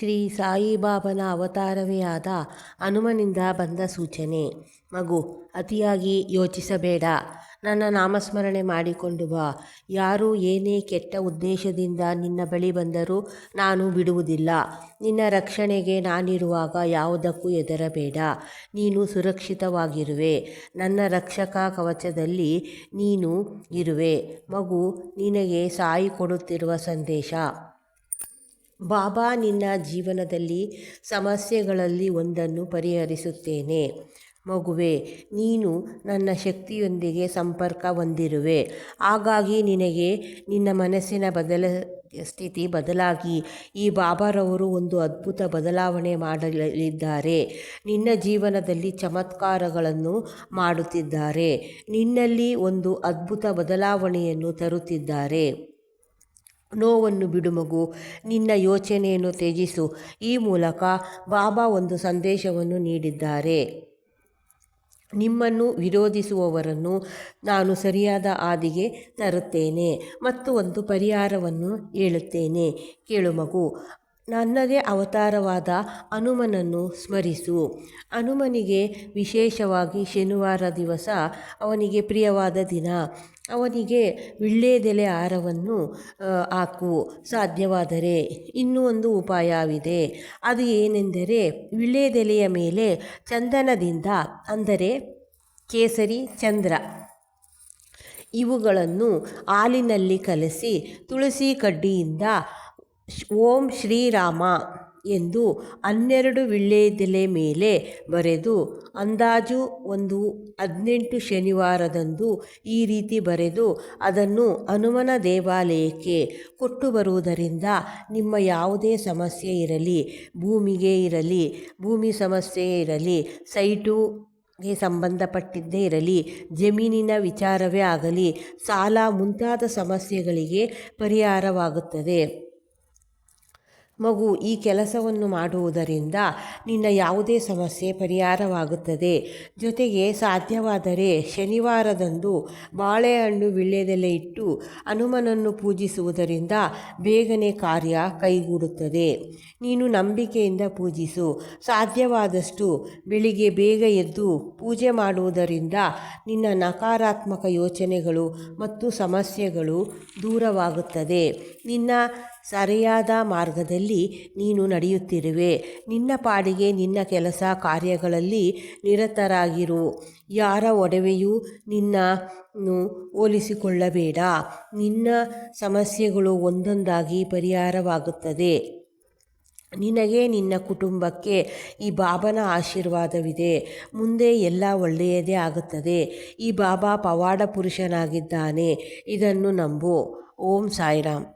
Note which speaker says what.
Speaker 1: ಶ್ರೀ ಸಾಯಿಬಾಬನ ಅವತಾರವೇ ಆದ ಹನುಮನಿಂದ ಬಂದ ಸೂಚನೆ. ಮಗು, ಅತಿಯಾಗಿ ಯೋಚಿಸಬೇಡ. ನನ್ನ ನಾಮಸ್ಮರಣೆ ಮಾಡಿಕೊಂಡು ಬಾ. ಯಾರು ಏನೇ ಕೆಟ್ಟ ಉದ್ದೇಶದಿಂದ ನಿನ್ನ ಬಳಿ ಬಂದರೂ ನಾನು ಬಿಡುವುದಿಲ್ಲ. ನಿನ್ನ ರಕ್ಷಣೆಗೆ ನಾನಿರುವಾಗ ಯಾವುದಕ್ಕೂ ಹೆದರಬೇಡ. ನೀನು ಸುರಕ್ಷಿತವಾಗಿರುವೆ. ನನ್ನ ರಕ್ಷಕ ಕವಚದಲ್ಲಿ ನೀನು ಇರುವೆ. ಮಗು, ನಿನಗೆ ಸಾಯಿ ಕೊಡುತ್ತಿರುವ ಸಂದೇಶ. ಬಾಬಾ, ನಿನ್ನ ಜೀವನದಲ್ಲಿ ಸಮಸ್ಯೆಗಳಲ್ಲಿ ಒಂದನ್ನು ಪರಿಹರಿಸುತ್ತೇನೆ. ಮಗುವೆ, ನೀನು ನನ್ನ ಶಕ್ತಿಯೊಂದಿಗೆ ಸಂಪರ್ಕ ಹೊಂದಿರುವೆ. ಹಾಗಾಗಿ ನಿನಗೆ ನಿನ್ನ ಮನಸ್ಸಿನ ಸ್ಥಿತಿ ಬದಲಾಗಿ ಈ ಬಾಬಾರವರು ಒಂದು ಅದ್ಭುತ ಬದಲಾವಣೆ ಮಾಡಲಿದ್ದಾರೆ. ನಿನ್ನ ಜೀವನದಲ್ಲಿ ಚಮತ್ಕಾರಗಳನ್ನು ಮಾಡುತ್ತಿದ್ದಾರೆ. ನಿನ್ನಲ್ಲಿ ಒಂದು ಅದ್ಭುತ ಬದಲಾವಣೆಯನ್ನು ತರುತ್ತಿದ್ದಾರೆ. ನೋವನ್ನು ಬಿಡು ಮಗು, ನಿನ್ನ ಯೋಚನೆಯನ್ನು ತ್ಯಜಿಸು. ಈ ಮೂಲಕ ಬಾಬಾ ಒಂದು ಸಂದೇಶವನ್ನು ನೀಡಿದ್ದಾರೆ. ನಿಮ್ಮನ್ನು ವಿರೋಧಿಸುವವರನ್ನು ನಾನು ಸರಿಯಾದ ಹಾದಿಗೆ ತರುತ್ತೇನೆ ಮತ್ತು ಒಂದು ಪರಿಹಾರವನ್ನು ಹೇಳುತ್ತೇನೆ. ಕೇಳು ಮಗು, ನನ್ನದೇ ಅವತಾರವಾದ ಹನುಮನನ್ನು ಸ್ಮರಿಸು. ಹನುಮನಿಗೆ ವಿಶೇಷವಾಗಿ ಶನಿವಾರ ದಿವಸ ಅವನಿಗೆ ಪ್ರಿಯವಾದ ದಿನ. ಅವನಿಗೆ ವೀಳ್ಯದೆಲೆ ಹಾರವನ್ನು ಹಾಕು. ಸಾಧ್ಯವಾದರೆ ಇನ್ನೂ ಒಂದು ಉಪಾಯವಿದೆ. ಅದು ಏನೆಂದರೆ, ವೀಳ್ಯದೆಲೆಯ ಮೇಲೆ ಚಂದನದಿಂದ, ಅಂದರೆ ಕೇಸರಿ, ಚಂದ್ರ ಇವುಗಳನ್ನು ಹಾಲಿನಲ್ಲಿ ಕಲಸಿ ತುಳಸಿ ಕಡ್ಡಿಯಿಂದ ಓಂ ಶ್ರೀರಾಮ ಎಂದು 12 ವೀಳ್ಯದೆಲೆ ಮೇಲೆ ಬರೆದು, ಅಂದಾಜು ಒಂದು 18 ಶನಿವಾರದಂದು ಈ ರೀತಿ ಬರೆದು ಅದನ್ನು ಹನುಮನ ದೇವಾಲಯಕ್ಕೆ ಕೊಟ್ಟು ಬರುವುದರಿಂದ ನಿಮ್ಮ ಯಾವುದೇ ಸಮಸ್ಯೆ ಇರಲಿ, ಭೂಮಿಗೆ ಇರಲಿ, ಭೂಮಿ ಸಮಸ್ಯೆ ಇರಲಿ, ಸೈಟುಗೆ ಸಂಬಂಧಪಟ್ಟಿದ್ದೇ ಇರಲಿ, ಜಮೀನಿನ ವಿಚಾರವೇ ಆಗಲಿ, ಸಾಲ ಮುಂತಾದ ಸಮಸ್ಯೆಗಳಿಗೆ ಪರಿಹಾರವಾಗುತ್ತದೆ. ಮಗು, ಈ ಕೆಲಸವನ್ನು ಮಾಡುವುದರಿಂದ ನಿನ್ನ ಯಾವುದೇ ಸಮಸ್ಯೆ ಪರಿಹಾರವಾಗುತ್ತದೆ. ಜೊತೆಗೆ ಸಾಧ್ಯವಾದರೆ ಶನಿವಾರದಂದು ಬಾಳೆಹಣ್ಣು ವೀಳ್ಯದೆಲೆ ಇಟ್ಟು ಹನುಮನನ್ನು ಪೂಜಿಸುವುದರಿಂದ ಬೇಗನೆ ಕಾರ್ಯ ಕೈಗೂಡುತ್ತದೆ. ನೀನು ನಂಬಿಕೆಯಿಂದ ಪೂಜಿಸು. ಸಾಧ್ಯವಾದಷ್ಟು ಬೆಳಿಗ್ಗೆ ಬೇಗ ಎದ್ದು ಪೂಜೆ ಮಾಡುವುದರಿಂದ ನಿನ್ನ ನಕಾರಾತ್ಮಕ ಯೋಚನೆಗಳು ಮತ್ತು ಸಮಸ್ಯೆಗಳು ದೂರವಾಗುತ್ತದೆ. ನಿನ್ನ ಸರಿಯಾದ ಮಾರ್ಗದಲ್ಲಿ ನೀನು ನಡೆಯುತ್ತಿರುವೆ. ನಿನ್ನ ಪಾಡಿಗೆ ನಿನ್ನ ಕೆಲಸ ಕಾರ್ಯಗಳಲ್ಲಿ ನಿರತರಾಗಿರು. ಯಾರ ಒಡವೆಯೂ ನಿನ್ನನ್ನು ಹೋಲಿಸಿಕೊಳ್ಳಬೇಡ. ನಿನ್ನ ಸಮಸ್ಯೆಗಳು ಒಂದೊಂದಾಗಿ ಪರಿಹಾರವಾಗುತ್ತದೆ. ನಿನಗೆ, ನಿನ್ನ ಕುಟುಂಬಕ್ಕೆ ಈ ಬಾಬನ ಆಶೀರ್ವಾದವಿದೆ. ಮುಂದೆ ಎಲ್ಲ ಒಳ್ಳೆಯದೇ ಆಗುತ್ತದೆ. ಈ ಬಾಬಾ ಪವಾಡ ಪುರುಷನಾಗಿದ್ದಾನೆ. ಇದನ್ನು ನಂಬು. ಓಂ ಸಾಯಿರಾಮ್.